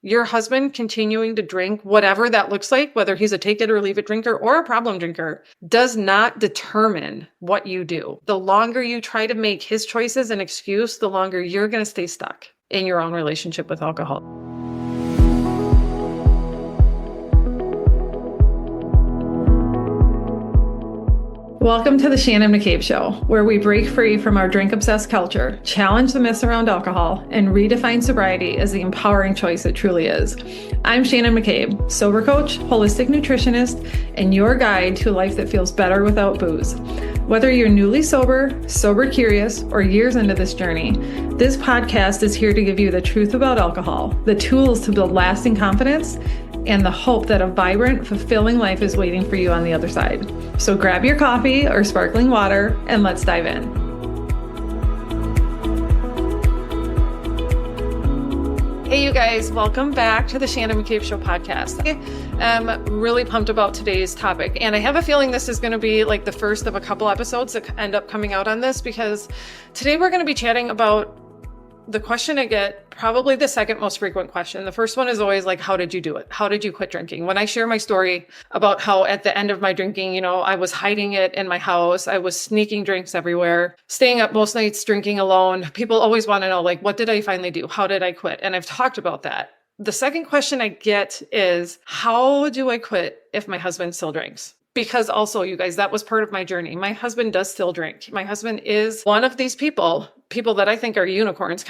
Your husband continuing to drink, whatever that looks like, whether he's a take it or leave it drinker or a problem drinker, does not determine what you do. The longer you try to make his choices an excuse, the longer you're going to stay stuck in your own relationship with alcohol. Welcome to the Shannon McCabe Show, where we break free from our drink-obsessed culture, challenge the myths around alcohol, and redefine sobriety as the empowering choice it truly is. I'm Shannon McCabe, sober coach, holistic nutritionist, and your guide to a life that feels better without booze. Whether you're newly sober, sober curious, or years into this journey, this podcast is here to give you the truth about alcohol, the tools to build lasting confidence, and the hope that a vibrant, fulfilling life is waiting for you on the other side. So grab your coffee or sparkling water and let's dive in. Hey, you guys, welcome back to the Shannon McCabe Show podcast. I'm really pumped about today's topic, and I have a feeling this is going to be like the first of a couple episodes that end up coming out on this, because today we're going to be chatting about the question I get, probably the second most frequent question. The first one is always like, how did you do it? How did you quit drinking? When I share my story about how at the end of my drinking, I was hiding it in my house. I was sneaking drinks everywhere, staying up most nights drinking alone. People always want to know, like, what did I finally do? How did I quit? And I've talked about that. The second question I get is, how do I quit if my husband still drinks? Because also, you guys, that was part of my journey. My husband does still drink. My husband is one of these people that I think are unicorns,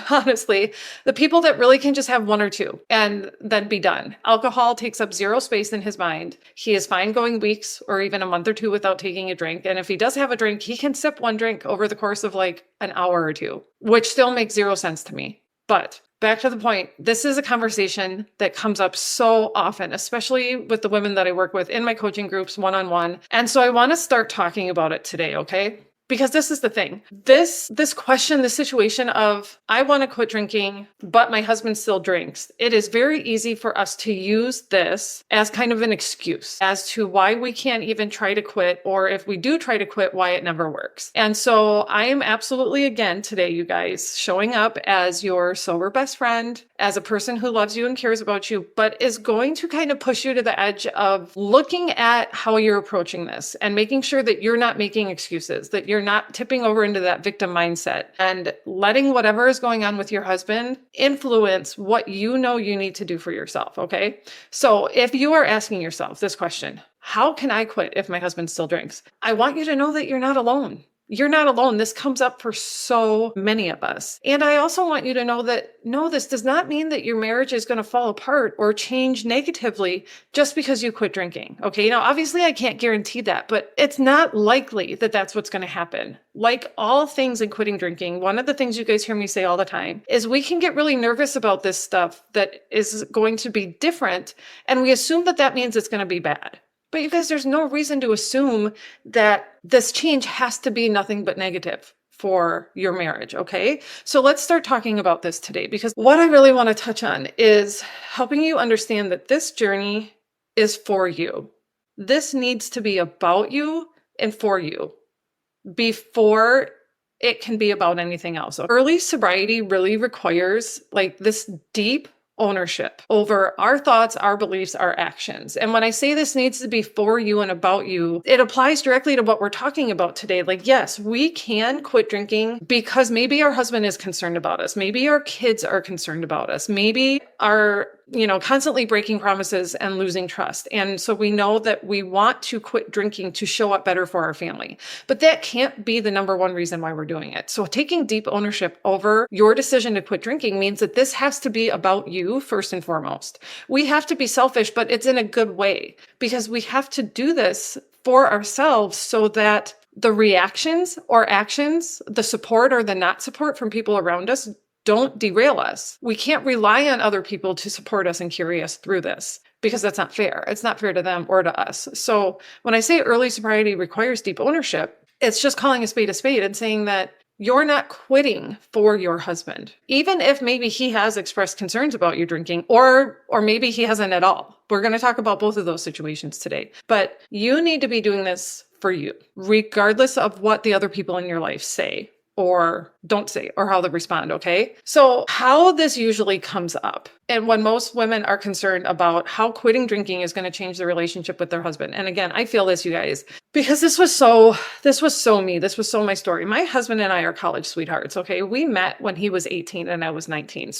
honestly, the people that really can just have one or two and then be done. Alcohol takes up zero space in his mind. He is fine going weeks or even a month or two without taking a drink. And if he does have a drink, he can sip one drink over the course of like an hour or two, which still makes zero sense to me. But back to the point, this is a conversation that comes up so often, especially with the women that I work with in my coaching groups one-on-one. And so I want to start talking about it today, okay? Because this is the thing. This question, the situation of, I want to quit drinking, but my husband still drinks. It is very easy for us to use this as kind of an excuse as to why we can't even try to quit, or if we do try to quit, why it never works. And so I am absolutely, again, today, you guys, showing up as your sober best friend, as a person who loves you and cares about you, but is going to kind of push you to the edge of looking at how you're approaching this and making sure that you're not making excuses, that you're not tipping over into that victim mindset and letting whatever is going on with your husband influence what you know you need to do for yourself, okay? So if you are asking yourself this question, how can I quit if my husband still drinks? I want you to know that you're not alone. You're not alone. This comes up for so many of us. And I also want you to know that, no, this does not mean that your marriage is going to fall apart or change negatively just because you quit drinking. Okay. Now, obviously I can't guarantee that, but it's not likely that that's what's going to happen. Like all things in quitting drinking, one of the things you guys hear me say all the time is we can get really nervous about this stuff that is going to be different. And we assume that that means it's going to be bad. But you guys, there's no reason to assume that this change has to be nothing but negative for your marriage, okay? So let's start talking about this today, because what I really want to touch on is helping you understand that this journey is for you. This needs to be about you and for you before it can be about anything else. Early sobriety really requires like this deep ownership over our thoughts, our beliefs, our actions. And when I say this needs to be for you and about you, it applies directly to what we're talking about today. Like, yes, we can quit drinking because maybe our husband is concerned about us. Maybe our kids are concerned about us. Maybe our constantly breaking promises and losing trust. And so we know that we want to quit drinking to show up better for our family. But that can't be the number one reason why we're doing it. So taking deep ownership over your decision to quit drinking means that this has to be about you first and foremost. We have to be selfish, but it's in a good way, because we have to do this for ourselves so that the reactions or actions, the support or the not support from people around us don't derail us. We can't rely on other people to support us and carry us through this, because that's not fair. It's not fair to them or to us. So when I say early sobriety requires deep ownership, it's just calling a spade and saying that you're not quitting for your husband, even if maybe he has expressed concerns about you drinking, or maybe he hasn't at all. We're going to talk about both of those situations today, but you need to be doing this for you, regardless of what the other people in your life say. or don't say or how they respond, okay? So how this usually comes up, and when most women are concerned about how quitting drinking is going to change their relationship with their husband. And again, I feel this, you guys, because this was so me. This was so my story. My husband and I are college sweethearts, okay? We met when he was 18 and I was 19.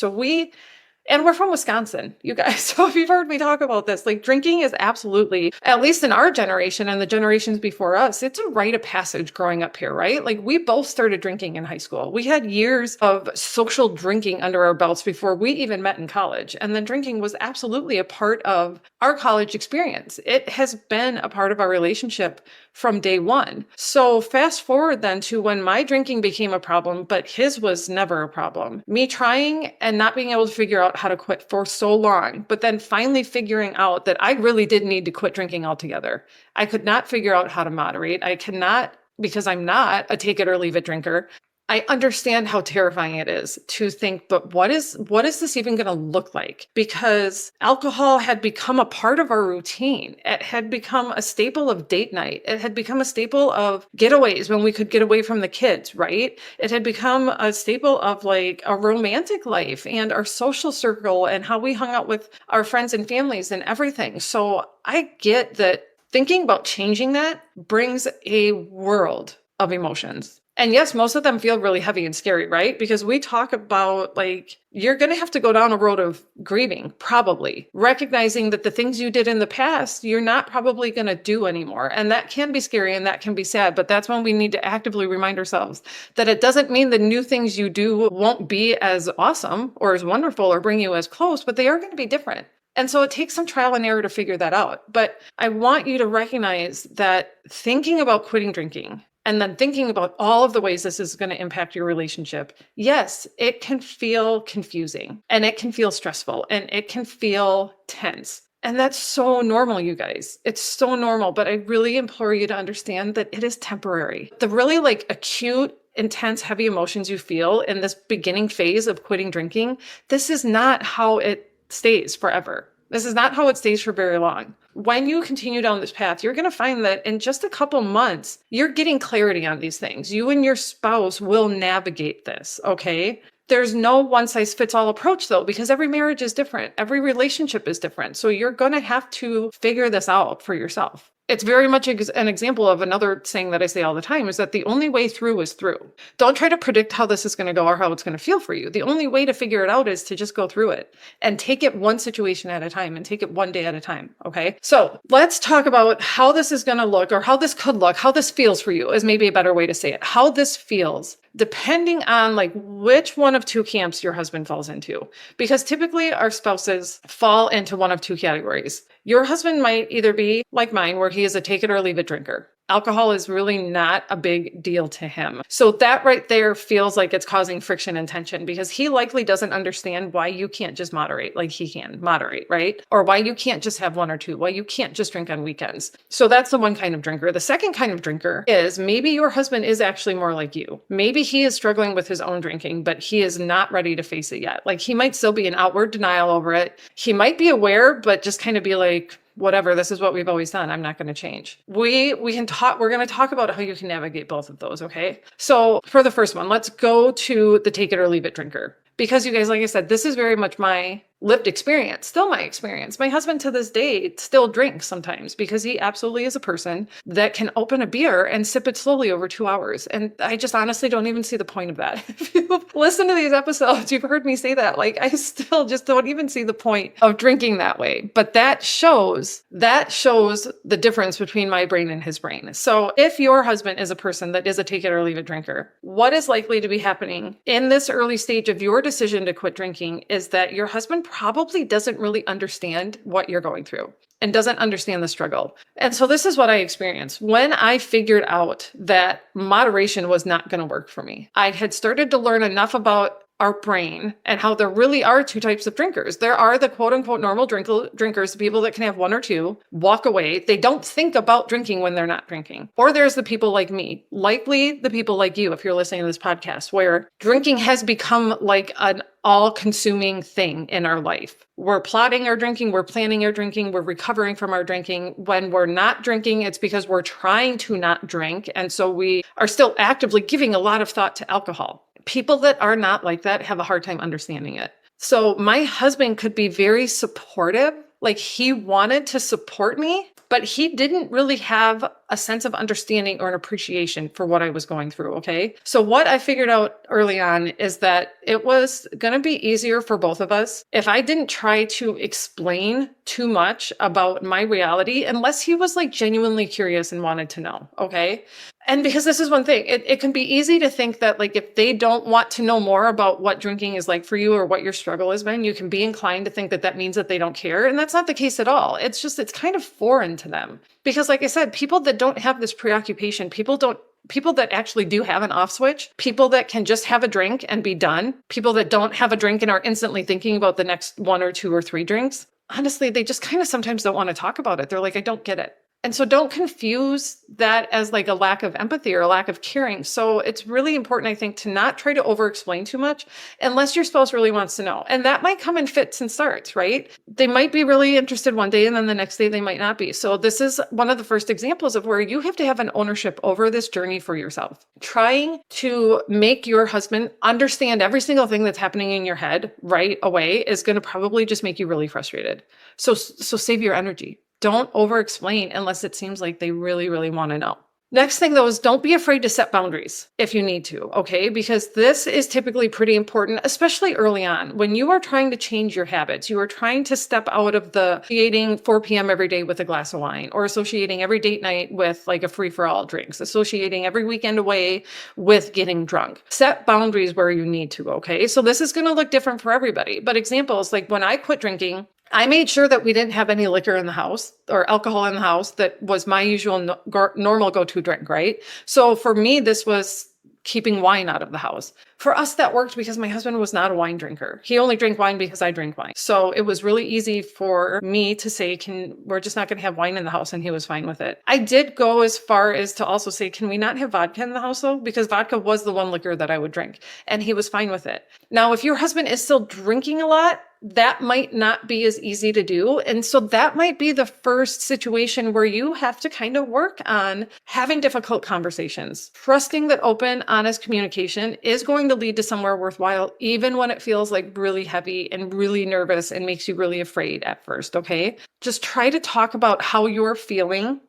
And we're from Wisconsin, you guys. So if you've heard me talk about this, like drinking is absolutely, at least in our generation and the generations before us, it's a rite of passage growing up here, right? Like we both started drinking in high school. We had years of social drinking under our belts before we even met in college. And then drinking was absolutely a part of our college experience. It has been a part of our relationship from day one. So fast forward then to when my drinking became a problem, but his was never a problem. Me trying and not being able to figure out how to quit for so long, but then finally figuring out that I really did need to quit drinking altogether. I could not figure out how to moderate. I cannot, because I'm not a take it or leave it drinker. I understand how terrifying it is to think, but what is this even going to look like? Because alcohol had become a part of our routine. It had become a staple of date night. It had become a staple of getaways when we could get away from the kids, right? It had become a staple of like a romantic life and our social circle and how we hung out with our friends and families and everything. So I get that thinking about changing that brings a world of emotions. And yes, most of them feel really heavy and scary, right? Because we talk about like, you're going to have to go down a road of grieving, probably recognizing that the things you did in the past, you're not probably going to do anymore. And that can be scary and that can be sad, but that's when we need to actively remind ourselves that it doesn't mean the new things you do won't be as awesome or as wonderful or bring you as close, but they are going to be different. And so it takes some trial and error to figure that out. But I want you to recognize that thinking about quitting drinking and then thinking about all of the ways this is going to impact your relationship, yes, it can feel confusing and it can feel stressful and it can feel tense. And that's so normal, you guys. It's so normal. But I really implore you to understand that it is temporary. The really like acute, intense, heavy emotions you feel in this beginning phase of quitting drinking, this is not how it stays forever. This is not how it stays for very long. When you continue down this path, you're going to find that in just a couple months, you're getting clarity on these things. You and your spouse will navigate this, okay? There's no one size fits all approach though, because every marriage is different. Every relationship is different. So you're going to have to figure this out for yourself. It's very much an example of another saying that I say all the time is that the only way through is through. Don't try to predict how this is going to go or how it's going to feel for you. The only way to figure it out is to just go through it and take it one situation at a time and take it one day at a time. Okay. So let's talk about how this is going to look or how this could look, how this feels for you is maybe a better way to say it. How this feels depending on like which one of two camps your husband falls into. Because typically our spouses fall into one of two categories. Your husband might either be like mine, where he is a take it or leave it drinker. Alcohol is really not a big deal to him. So that right there feels like it's causing friction and tension because he likely doesn't understand why you can't just moderate like he can moderate, right? Or why you can't just have one or two, why you can't just drink on weekends. So that's the one kind of drinker. The second kind of drinker is maybe your husband is actually more like you. Maybe he is struggling with his own drinking, but he is not ready to face it yet. Like he might still be in outward denial over it. He might be aware, but just kind of be like, whatever, this is what we've always done. I'm not going to change. We're going to talk about how you can navigate both of those. Okay. So for the first one, let's go to the take it or leave it drinker. Because you guys, like I said, this is very much my lived experience, still my experience. My husband to this day still drinks sometimes because he absolutely is a person that can open a beer and sip it slowly over 2 hours. And I just honestly don't even see the point of that. If you've listened to these episodes, you've heard me say that. Like I still just don't even see the point of drinking that way. But that shows the difference between my brain and his brain. So if your husband is a person that is a take it or leave it drinker, what is likely to be happening in this early stage of your decision to quit drinking is that your husband probably doesn't really understand what you're going through and doesn't understand the struggle. And so this is what I experienced when I figured out that moderation was not going to work for me. I had started to learn enough about our brain and how there really are two types of drinkers. There are the quote unquote normal drinkers, the people that can have one or two, walk away. They don't think about drinking when they're not drinking. Or there's the people like me, likely the people like you, if you're listening to this podcast, where drinking has become like an all-consuming thing in our life. We're plotting our drinking, we're planning our drinking, we're recovering from our drinking. When we're not drinking, it's because we're trying to not drink. And so we are still actively giving a lot of thought to alcohol. People that are not like that have a hard time understanding it. So my husband could be very supportive, like he wanted to support me, but he didn't really have a sense of understanding or an appreciation for what I was going through, okay? So what I figured out early on is that it was going to be easier for both of us if I didn't try to explain too much about my reality unless he was like genuinely curious and wanted to know, okay? And because this is one thing, it can be easy to think that like if they don't want to know more about what drinking is like for you or what your struggle has been, you can be inclined to think that that means that they don't care. And that's not the case at all. It's just, it's kind of foreign to them. Because like I said, people that don't have this preoccupation, people that actually do have an off switch, people that can just have a drink and be done, people that don't have a drink and are instantly thinking about the next one or two or three drinks, honestly, they just kind of sometimes don't want to talk about it. They're like, I don't get it. And so don't confuse that as like a lack of empathy or a lack of caring. So it's really important, I think, to not try to over-explain too much unless your spouse really wants to know. And that might come in fits and starts, right? They might be really interested one day and then the next day they might not be. So this is one of the first examples of where you have to have an ownership over this journey for yourself. Trying to make your husband understand every single thing that's happening in your head right away is going to probably just make you really frustrated. So save your energy. Don't over-explain unless it seems like they really, really want to know. Next thing though is don't be afraid to set boundaries if you need to, okay? Because this is typically pretty important, especially early on. When you are trying to change your habits, you are trying to step out of the associating 4 p.m. every day with a glass of wine, or associating every date night with like a free-for-all drinks, associating every weekend away with getting drunk. Set boundaries where you need to, okay? So this is going to look different for everybody. But examples, like when I quit drinking, I made sure that we didn't have any liquor in the house or alcohol in the house. That was my usual normal go-to drink, right? So for me, this was keeping wine out of the house. For us, that worked because my husband was not a wine drinker. He only drank wine because I drink wine. So it was really easy for me to say, we're just not going to have wine in the house. And he was fine with it. I did go as far as to also say, can we not have vodka in the house though? Because vodka was the one liquor that I would drink. And he was fine with it. Now, if your husband is still drinking a lot, that might not be as easy to do. And so that might be the first situation where you have to kind of work on having difficult conversations. Trusting that open, honest communication is going to lead to somewhere worthwhile, even when it feels like really heavy and really nervous and makes you really afraid at first, okay? Just try to talk about how you're feeling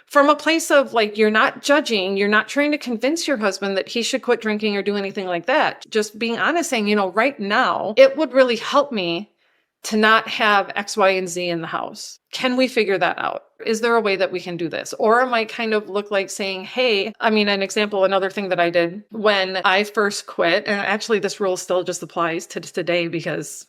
from a place of like, you're not judging, you're not trying to convince your husband that he should quit drinking or do anything like that. Just being honest, saying, right now, it would really help me to not have X, Y, and Z in the house. Can we figure that out? Is there a way that we can do this? Or it might kind of look like saying, hey, an example, another thing that I did when I first quit, and actually this rule still just applies to today because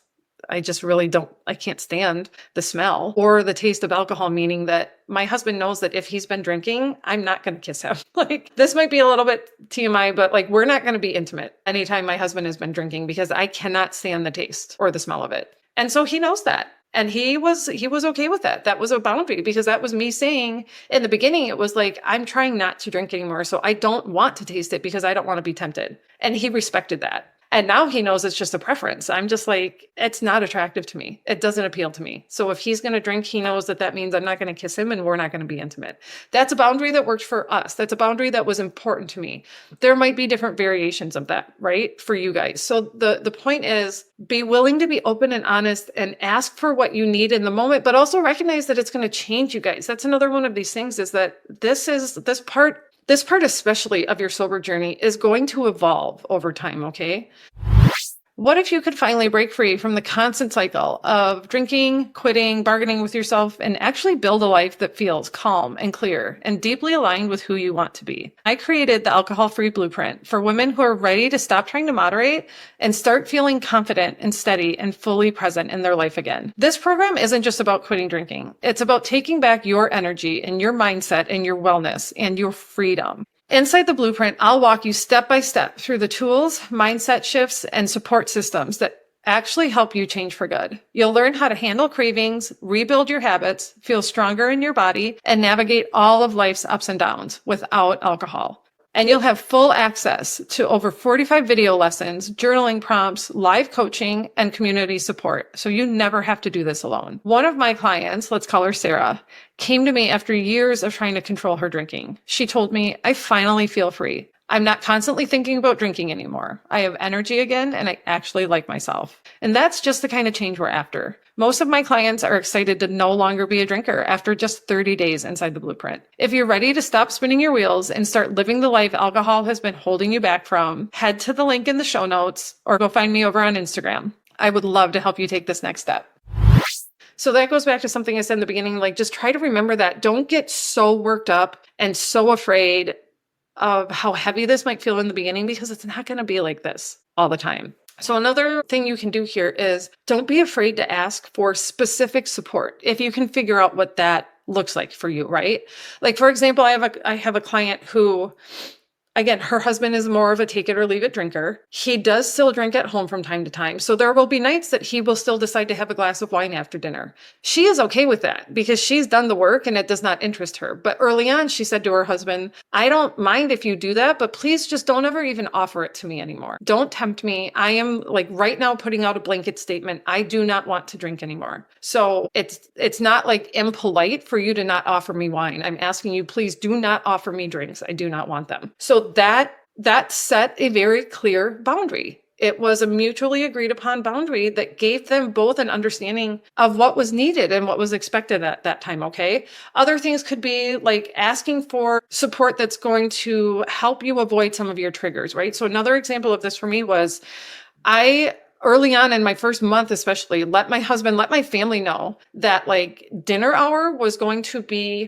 I just really I can't stand the smell or the taste of alcohol, meaning that my husband knows that if he's been drinking, I'm not going to kiss him. Like, this might be a little bit TMI, but like, we're not going to be intimate anytime my husband has been drinking because I cannot stand the taste or the smell of it. And so he knows that. And he was okay with that. That was a boundary because that was me saying in the beginning, it was like, I'm trying not to drink anymore. So I don't want to taste it because I don't want to be tempted. And he respected that. And now he knows it's just a preference. I'm just like, it's not attractive to me. It doesn't appeal to me. So if he's going to drink, he knows that means I'm not going to kiss him and we're not going to be intimate. That's a boundary that worked for us. That's a boundary that was important to me. There might be different variations of that, right? For you guys. So the point is, be willing to be open and honest and ask for what you need in the moment, but also recognize that it's going to change you guys. That's another one of these things is that this part especially of your sober journey is going to evolve over time, okay? What if you could finally break free from the constant cycle of drinking, quitting, bargaining with yourself, and actually build a life that feels calm and clear and deeply aligned with who you want to be? I created the Alcohol-Free Blueprint for women who are ready to stop trying to moderate and start feeling confident and steady and fully present in their life again. This program isn't just about quitting drinking. It's about taking back your energy and your mindset and your wellness and your freedom. Inside the blueprint, I'll walk you step by step through the tools, mindset shifts, and support systems that actually help you change for good. You'll learn how to handle cravings, rebuild your habits, feel stronger in your body, and navigate all of life's ups and downs without alcohol. And you'll have full access to over 45 video lessons, journaling prompts, live coaching, and community support. So you never have to do this alone. One of my clients, let's call her Sarah, came to me after years of trying to control her drinking. She told me, I finally feel free. I'm not constantly thinking about drinking anymore. I have energy again, and I actually like myself. And that's just the kind of change we're after. Most of my clients are excited to no longer be a drinker after just 30 days inside the blueprint. If you're ready to stop spinning your wheels and start living the life alcohol has been holding you back from, head to the link in the show notes or go find me over on Instagram. I would love to help you take this next step. So that goes back to something I said in the beginning, like just try to remember that. Don't get so worked up and so afraid of how heavy this might feel in the beginning, because it's not going to be like this all the time. So another thing you can do here is don't be afraid to ask for specific support if you can figure out what that looks like for you, right? Like, for example, I have a client who, again, her husband is more of a take it or leave it drinker. He does still drink at home from time to time. So there will be nights that he will still decide to have a glass of wine after dinner. She is okay with that because she's done the work and it does not interest her. But early on, she said to her husband, I don't mind if you do that, but please just don't ever even offer it to me anymore. Don't tempt me. I am like right now putting out a blanket statement. I do not want to drink anymore. So it's not like impolite for you to not offer me wine. I'm asking you, please do not offer me drinks. I do not want them. So that set a very clear boundary. It was a mutually agreed upon boundary that gave them both an understanding of what was needed and what was expected at that time, okay? Other things could be like asking for support that's going to help you avoid some of your triggers, right? So another example of this for me was early on in my first month, especially, let my family know that like dinner hour was going to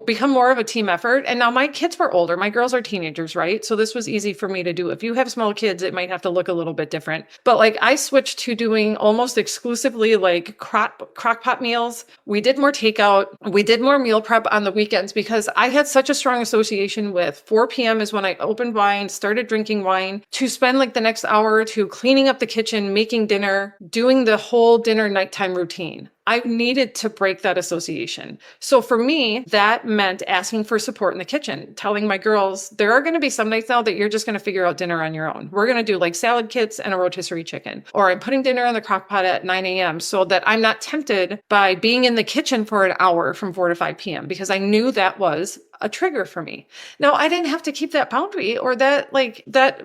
become more of a team effort. And now my kids were older. My girls are teenagers, right? So this was easy for me to do. If you have small kids, it might have to look a little bit different. But like I switched to doing almost exclusively like crock pot meals. We did more takeout. We did more meal prep on the weekends because I had such a strong association with 4 p.m. is when I opened wine, started drinking wine, to spend like the next hour or two cleaning up the kitchen, making dinner, doing the whole dinner nighttime routine. I needed to break that association. So for me, that meant asking for support in the kitchen, telling my girls, there are going to be some nights now that you're just going to figure out dinner on your own. We're going to do like salad kits and a rotisserie chicken, or I'm putting dinner in the crock pot at 9 a.m. so that I'm not tempted by being in the kitchen for an hour from 4 to 5 p.m. because I knew that was a trigger for me. Now, I didn't have to keep that boundary or that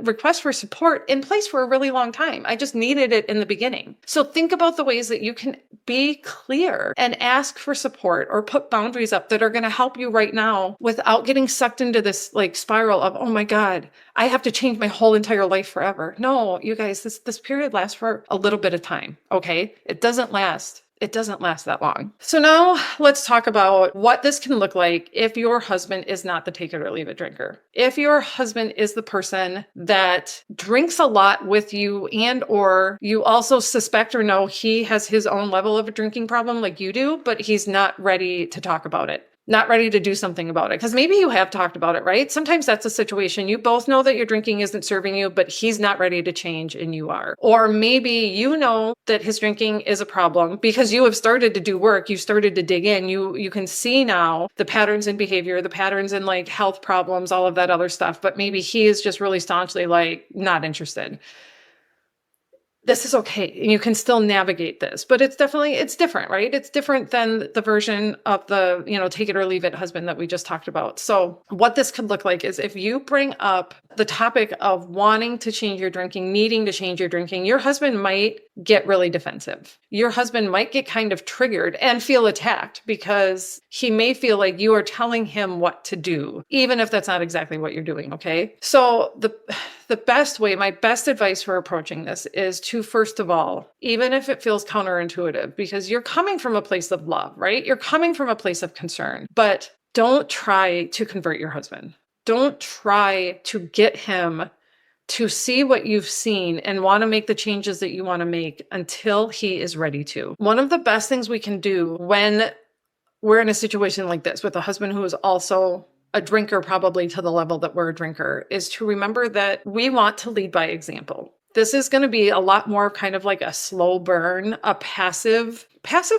request for support in place for a really long time. I just needed it in the beginning. So think about the ways that you can be clear and ask for support or put boundaries up that are going to help you right now without getting sucked into this like spiral of, oh my God, I have to change my whole entire life forever. No, you guys, this period lasts for a little bit of time. Okay. It doesn't last that long. So now let's talk about what this can look like if your husband is not the take it or leave it drinker. If your husband is the person that drinks a lot with you and or you also suspect or know he has his own level of a drinking problem like you do, but he's not ready to talk about it. Not ready to do something about it. Because maybe you have talked about it, right? Sometimes that's a situation. You both know that your drinking isn't serving you, but he's not ready to change and you are. Or maybe you know that his drinking is a problem because you have started to do work. You started to dig in. You can see now the patterns in behavior, the patterns in like health problems, all of that other stuff. But maybe he is just really staunchly like not interested. This is okay. You can still navigate this, but it's different, right? It's different than the version of the, take it or leave it husband that we just talked about. So what this could look like is if you bring up the topic of wanting to change your drinking, needing to change your drinking, your husband might get really defensive. Your husband might get kind of triggered and feel attacked because he may feel like you are telling him what to do, even if that's not exactly what you're doing. Okay. So the best way, my best advice for approaching this is to, first of all, even if it feels counterintuitive, because you're coming from a place of love, right? You're coming from a place of concern, but don't try to convert your husband. Don't try to get him to see what you've seen and want to make the changes that you want to make until he is ready to. One of the best things we can do when we're in a situation like this with a husband who is also a drinker probably to the level that we're a drinker, is to remember that we want to lead by example. This is going to be a lot more kind of like a slow burn, a passive,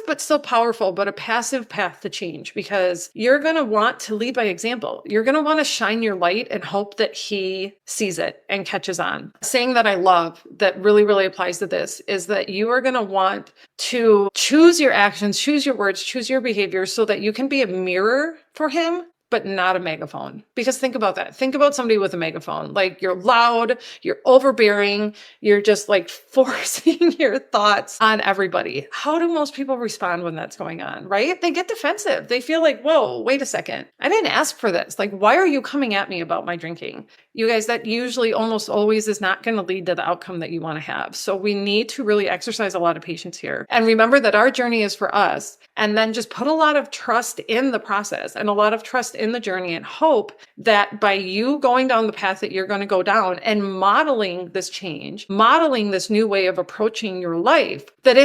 but still powerful, but a passive path to change, because you're going to want to lead by example. You're going to want to shine your light and hope that he sees it and catches on. A saying that I love that really, really applies to this is that you are going to want to choose your actions, choose your words, choose your behavior so that you can be a mirror for him, but not a megaphone. Because think about that. Think about somebody with a megaphone. Like, you're loud, you're overbearing, you're just like forcing your thoughts on everybody. How do most people respond when that's going on, right? They get defensive. They feel like, whoa, wait a second. I didn't ask for this. Like, why are you coming at me about my drinking? You guys, that usually almost always is not going to lead to the outcome that you want to have. So we need to really exercise a lot of patience here. And remember that our journey is for us. And then just put a lot of trust in the process and a lot of trust in the journey, and hope that by you going down the path that you're going to go down and modeling this change, modeling this new way of approaching your life, that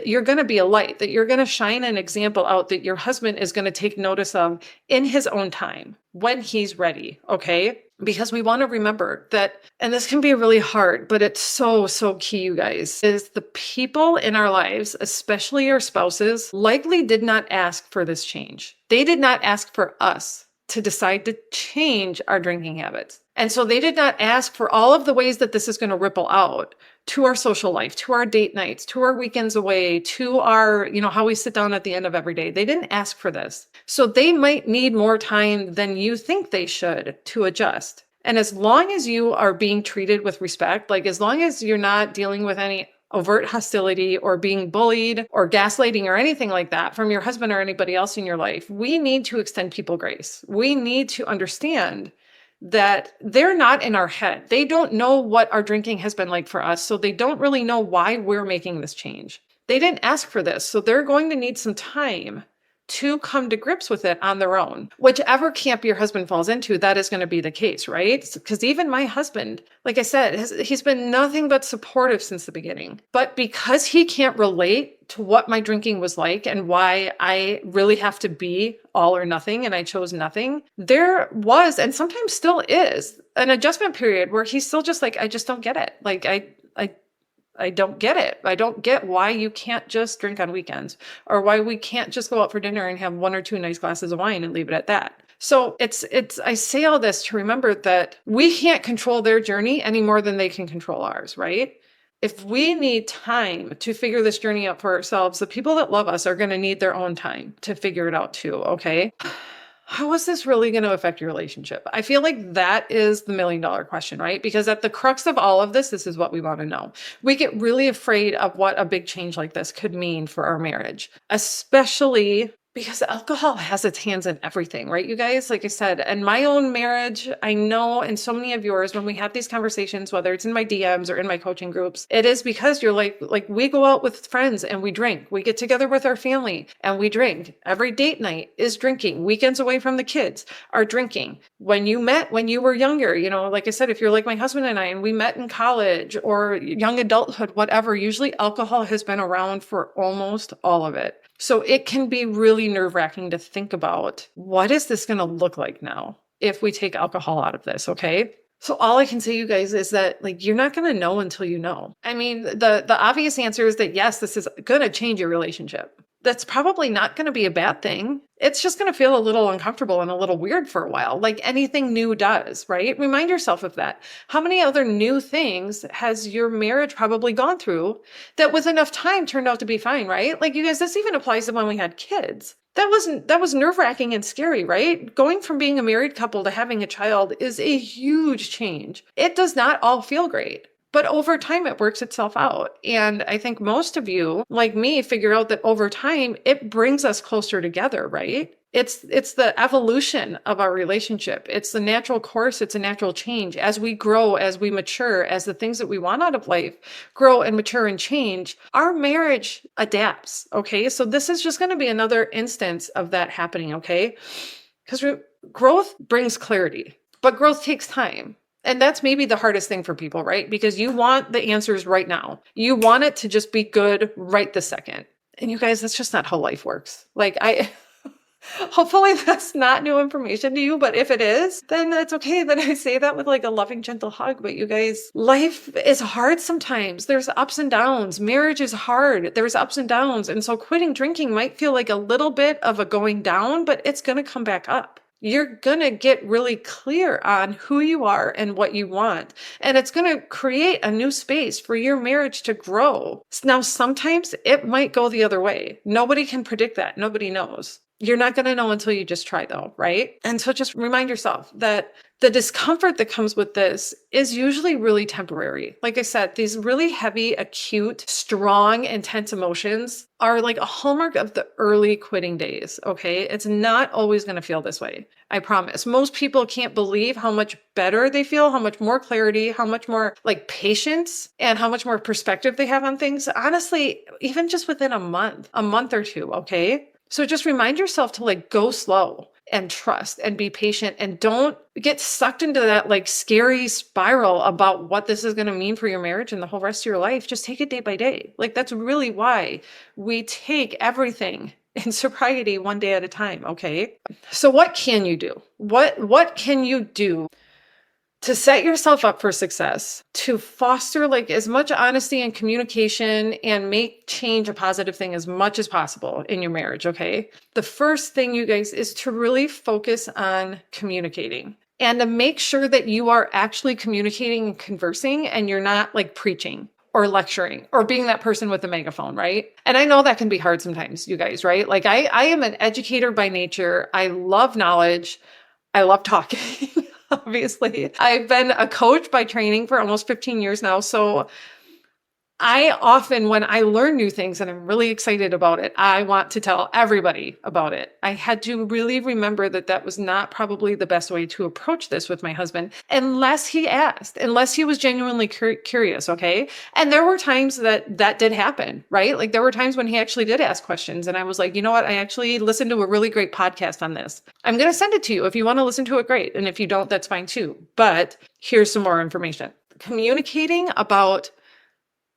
you're going to be a light, that you're going to shine an example out that your husband is going to take notice of in his own time when he's ready. Okay. Because we want to remember that, and this can be really hard, but it's so, so key, you guys, is the people in our lives, especially our spouses, likely did not ask for this change. They did not ask for us to decide to change our drinking habits. And so they did not ask for all of the ways that this is going to ripple out to our social life, to our date nights, to our weekends away, to our, how we sit down at the end of every day. They didn't ask for this. So they might need more time than you think they should to adjust. And as long as you are being treated with respect, like as long as you're not dealing with any overt hostility or being bullied or gaslighting or anything like that from your husband or anybody else in your life, we need to extend people grace. We need to understand that they're not in our head. They don't know what our drinking has been like for us, so they don't really know why we're making this change. They didn't ask for this, so they're going to need some time to come to grips with it on their own. Whichever camp your husband falls into, that is going to be the case, right? Because even my husband, like I said, he's been nothing but supportive since the beginning. But because he can't relate to what my drinking was like and why I really have to be all or nothing and I chose nothing, there was, and sometimes still is, an adjustment period where he's still just like, I just don't get it. Like, I don't get it. I don't get why you can't just drink on weekends, or why we can't just go out for dinner and have one or two nice glasses of wine and leave it at that. So I say all this to remember that we can't control their journey any more than they can control ours, right? If we need time to figure this journey out for ourselves, the people that love us are going to need their own time to figure it out too, okay? How is this really going to affect your relationship? I feel like that is the $1 million question, right? Because at the crux of all of this is what we want to know. We get really afraid of what a big change like this could mean for our marriage, especially because alcohol has its hands in everything, right, you guys? Like I said, in my own marriage, I know in so many of yours, when we have these conversations, whether it's in my DMs or in my coaching groups, it is because you're like we go out with friends and we drink. We get together with our family and we drink. Every date night is drinking. Weekends away from the kids are drinking. When you met when you were younger, like I said, if you're like my husband and I, and we met in college or young adulthood, whatever, usually alcohol has been around for almost all of it. So it can be really nerve-wracking to think about, what is this going to look like now if we take alcohol out of this, okay? So all I can say, you guys, is that you're not going to know until you know. I mean, the obvious answer is that yes, this is going to change your relationship. That's probably not going to be a bad thing. It's just going to feel a little uncomfortable and a little weird for a while, like anything new does, right? Remind yourself of that. How many other new things has your marriage probably gone through that with enough time turned out to be fine, right? Like, you guys, this even applies to when we had kids. That was nerve-wracking and scary, right? Going from being a married couple to having a child is a huge change. It does not all feel great. But over time, it works itself out. And I think most of you, like me, figure out that over time, it brings us closer together, right? It's the evolution of our relationship. It's the natural course. It's a natural change. As we grow, as we mature, as the things that we want out of life grow and mature and change, our marriage adapts, okay? So this is just going to be another instance of that happening, okay? Because growth brings clarity, but growth takes time. And that's maybe the hardest thing for people, right? Because you want the answers right now. You want it to just be good right this second. And you guys, that's just not how life works. Hopefully that's not new information to you, but if it is, then that's okay. Then I say that with like a loving, gentle hug. But you guys, life is hard sometimes. There's ups and downs. Marriage is hard. There's ups and downs. And so quitting drinking might feel like a little bit of a going down, but it's going to come back up. You're going to get really clear on who you are and what you want. And it's going to create a new space for your marriage to grow. Now, sometimes it might go the other way. Nobody can predict that. Nobody knows. You're not going to know until you just try, though, right? And so just remind yourself that the discomfort that comes with this is usually really temporary. Like I said, these really heavy, acute, strong, intense emotions are like a hallmark of the early quitting days, okay? It's not always going to feel this way. I promise. Most people can't believe how much better they feel, how much more clarity, how much more like patience, and how much more perspective they have on things. Honestly, even just within a month or two, okay? So just remind yourself to like go slow and trust and be patient and don't get sucked into that like scary spiral about what this is going to mean for your marriage and the whole rest of your life. Just take it day by day. Like that's really why we take everything in sobriety one day at a time. Okay. So what can you do? What can you do to set yourself up for success, to foster like as much honesty and communication and make change a positive thing as much as possible in your marriage, okay? The first thing, you guys, is to really focus on communicating and to make sure that you are actually communicating and conversing and you're not like preaching or lecturing or being that person with a megaphone, right? And I know that can be hard sometimes, you guys, right? Like I am an educator by nature. I love knowledge. I love talking. Obviously, I've been a coach by training for almost 15 years now. So I often, when I learn new things and I'm really excited about it, I want to tell everybody about it. I had to really remember that that was not probably the best way to approach this with my husband, unless he asked, unless he was genuinely curious, okay? And there were times that that did happen, right? Like there were times when he actually did ask questions and I was like, you know what? I actually listened to a really great podcast on this. I'm going to send it to you. If you want to listen to it, great. And if you don't, that's fine too. But here's some more information. Communicating about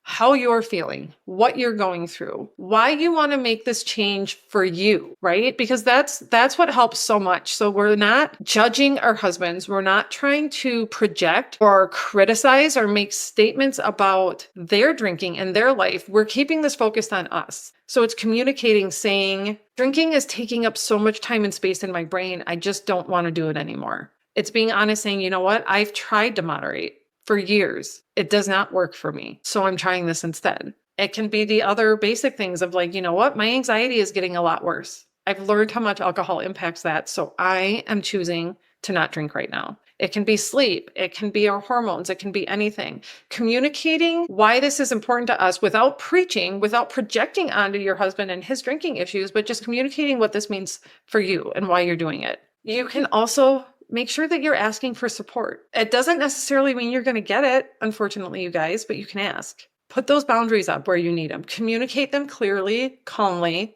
how you're feeling, what you're going through, why you want to make this change for you, right? Because that's what helps so much. So we're not judging our husbands. We're not trying to project or criticize or make statements about their drinking and their life. We're keeping this focused on us. So it's communicating, saying, drinking is taking up so much time and space in my brain. I just don't want to do it anymore. It's being honest, saying, you know what? I've tried to moderate for years. It does not work for me. So I'm trying this instead. It can be the other basic things of like, you know what? My anxiety is getting a lot worse. I've learned how much alcohol impacts that. So I am choosing to not drink right now. It can be sleep. It can be our hormones. It can be anything. Communicating why this is important to us without preaching, without projecting onto your husband and his drinking issues, but just communicating what this means for you and why you're doing it. You can also make sure that you're asking for support. It doesn't necessarily mean you're going to get it, unfortunately, you guys, but you can ask. Put those boundaries up where you need them. Communicate them clearly, calmly,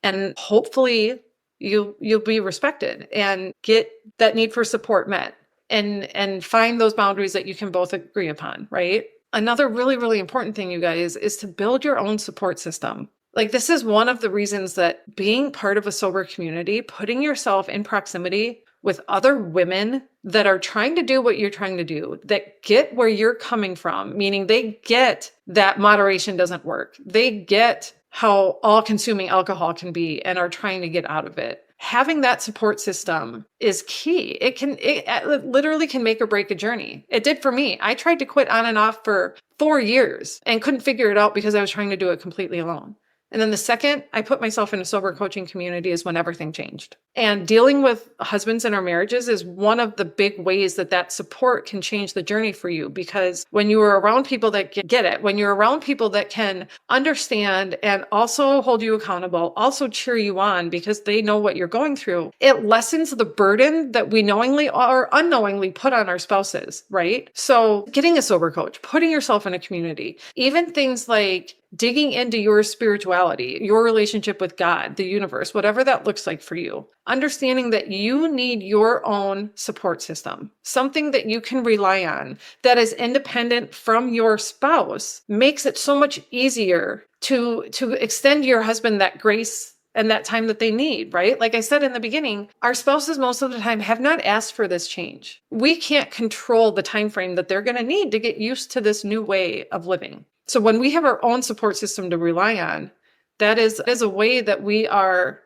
and hopefully you'll be respected and get that need for support met and find those boundaries that you can both agree upon, right? Another really, really important thing, you guys, is to build your own support system. Like this is one of the reasons that being part of a sober community, putting yourself in proximity with other women that are trying to do what you're trying to do, that get where you're coming from, meaning they get that moderation doesn't work. They get how all-consuming alcohol can be and are trying to get out of it. Having that support system is key. It literally can make or break a journey. It did for me. I tried to quit on and off for 4 years and couldn't figure it out because I was trying to do it completely alone. And then the second I put myself in a sober coaching community is when everything changed. And dealing with husbands in our marriages is one of the big ways that that support can change the journey for you. Because when you are around people that get it, when you're around people that can understand and also hold you accountable, also cheer you on because they know what you're going through, it lessens the burden that we knowingly or unknowingly put on our spouses, right? So getting a sober coach, putting yourself in a community, even things like digging into your spirituality, your relationship with God, the universe, whatever that looks like for you. Understanding that you need your own support system, something that you can rely on that is independent from your spouse, makes it so much easier to extend your husband that grace and that time that they need, right? Like I said in the beginning, our spouses most of the time have not asked for this change. We can't control the time frame that they're going to need to get used to this new way of living. So when we have our own support system to rely on, that is a way that we are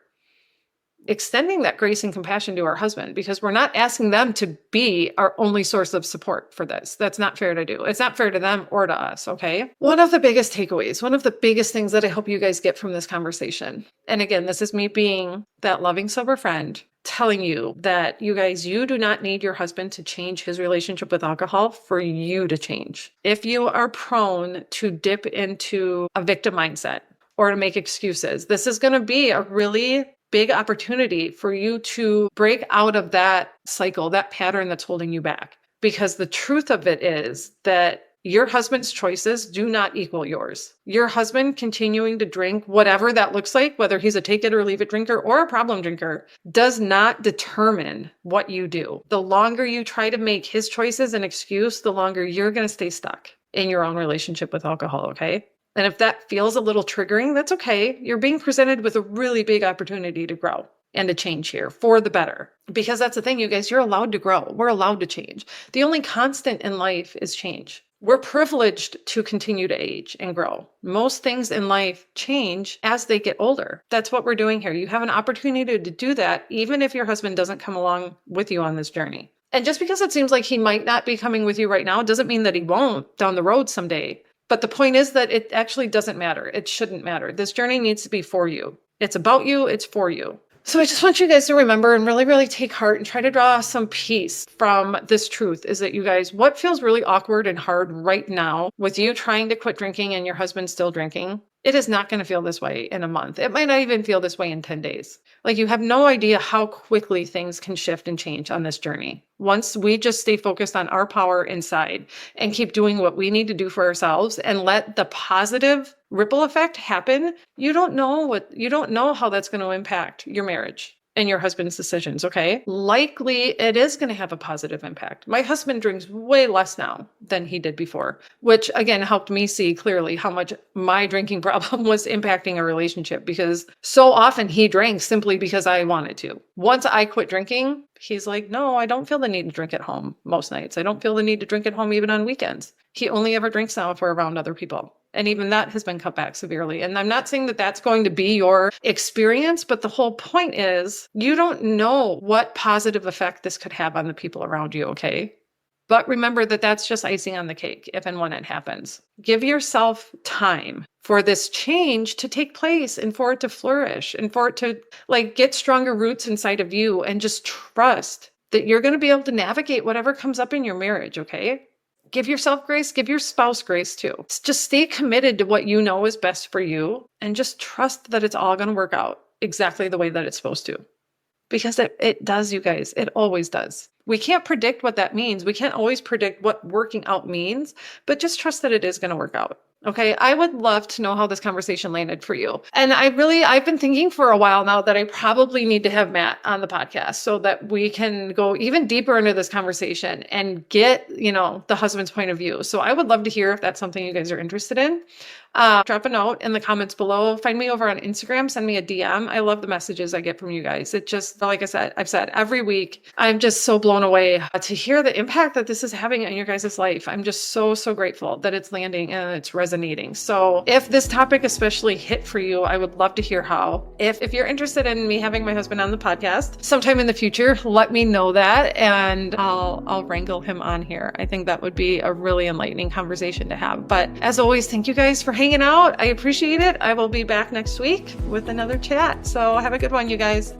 extending that grace and compassion to our husband, because we're not asking them to be our only source of support for this. That's not fair to do. It's not fair to them or to us, okay? One of the biggest takeaways, one of the biggest things that I hope you guys get from this conversation, and again, this is me being that loving, sober friend, telling you that you guys, you do not need your husband to change his relationship with alcohol for you to change. If you are prone to dip into a victim mindset or to make excuses, this is going to be a really big opportunity for you to break out of that cycle, that pattern that's holding you back. Because the truth of it is that your husband's choices do not equal yours. Your husband continuing to drink, whatever that looks like, whether he's a take it or leave it drinker or a problem drinker, does not determine what you do. The longer you try to make his choices an excuse, the longer you're going to stay stuck in your own relationship with alcohol, okay? And if that feels a little triggering, that's okay. You're being presented with a really big opportunity to grow and to change here for the better. Because that's the thing, you guys, you're allowed to grow. We're allowed to change. The only constant in life is change. We're privileged to continue to age and grow. Most things in life change as they get older. That's what we're doing here. You have an opportunity to do that, even if your husband doesn't come along with you on this journey. And just because it seems like he might not be coming with you right now doesn't mean that he won't down the road someday. But the point is that it actually doesn't matter. It shouldn't matter. This journey needs to be for you. It's about you. It's for you. So I just want you guys to remember and really, really take heart and try to draw some peace from this truth, is that you guys, what feels really awkward and hard right now with you trying to quit drinking and your husband still drinking, it is not going to feel this way in a month. It might not even feel this way in 10 days. Like, you have no idea how quickly things can shift and change on this journey. Once we just stay focused on our power inside and keep doing what we need to do for ourselves and let the positive ripple effect happen, you don't know how that's going to impact your marriage and your husband's decisions, okay? Likely it is going to have a positive impact. My husband drinks way less now than he did before, which again helped me see clearly how much my drinking problem was impacting a relationship, because so often he drank simply because I wanted to. Once I quit drinking, he's like, no, I don't feel the need to drink at home most nights. I don't feel the need to drink at home even on weekends. He only ever drinks now if we're around other people. And even that has been cut back severely. And I'm not saying that that's going to be your experience, but the whole point is you don't know what positive effect this could have on the people around you, okay? But remember that that's just icing on the cake if and when it happens. Give yourself time for this change to take place and for it to flourish and for it to get stronger roots inside of you, and just trust that you're going to be able to navigate whatever comes up in your marriage, okay? Give yourself grace, give your spouse grace too. Just stay committed to what you know is best for you, and just trust that it's all going to work out exactly the way that it's supposed to. Because it does, you guys. It always does. We can't predict what that means. We can't always predict what working out means, but just trust that it is going to work out. Okay, I would love to know how this conversation landed for you. And I've been thinking for a while now that I probably need to have Matt on the podcast so that we can go even deeper into this conversation and get, the husband's point of view. So I would love to hear if that's something you guys are interested in. Drop a note in the comments below. Find me over on Instagram. Send me a DM. I love the messages I get from you guys. It just, like I've said every week, I'm just so blown away to hear the impact that this is having on your guys' life. I'm just so, so grateful that it's landing and it's resonating. So if this topic especially hit for you, I would love to hear how. If you're interested in me having my husband on the podcast sometime in the future, let me know that and I'll wrangle him on here. I think that would be a really enlightening conversation to have. But as always, thank you guys for hanging out. I appreciate it. I will be back next week with another chat. So have a good one, you guys.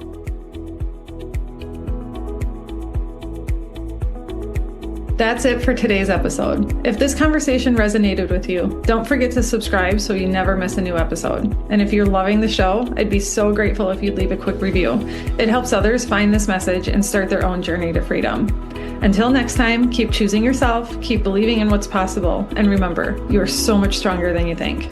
That's it for today's episode. If this conversation resonated with you, don't forget to subscribe so you never miss a new episode. And if you're loving the show, I'd be so grateful if you'd leave a quick review. It helps others find this message and start their own journey to freedom. Until next time, keep choosing yourself, keep believing in what's possible, and remember, you are so much stronger than you think.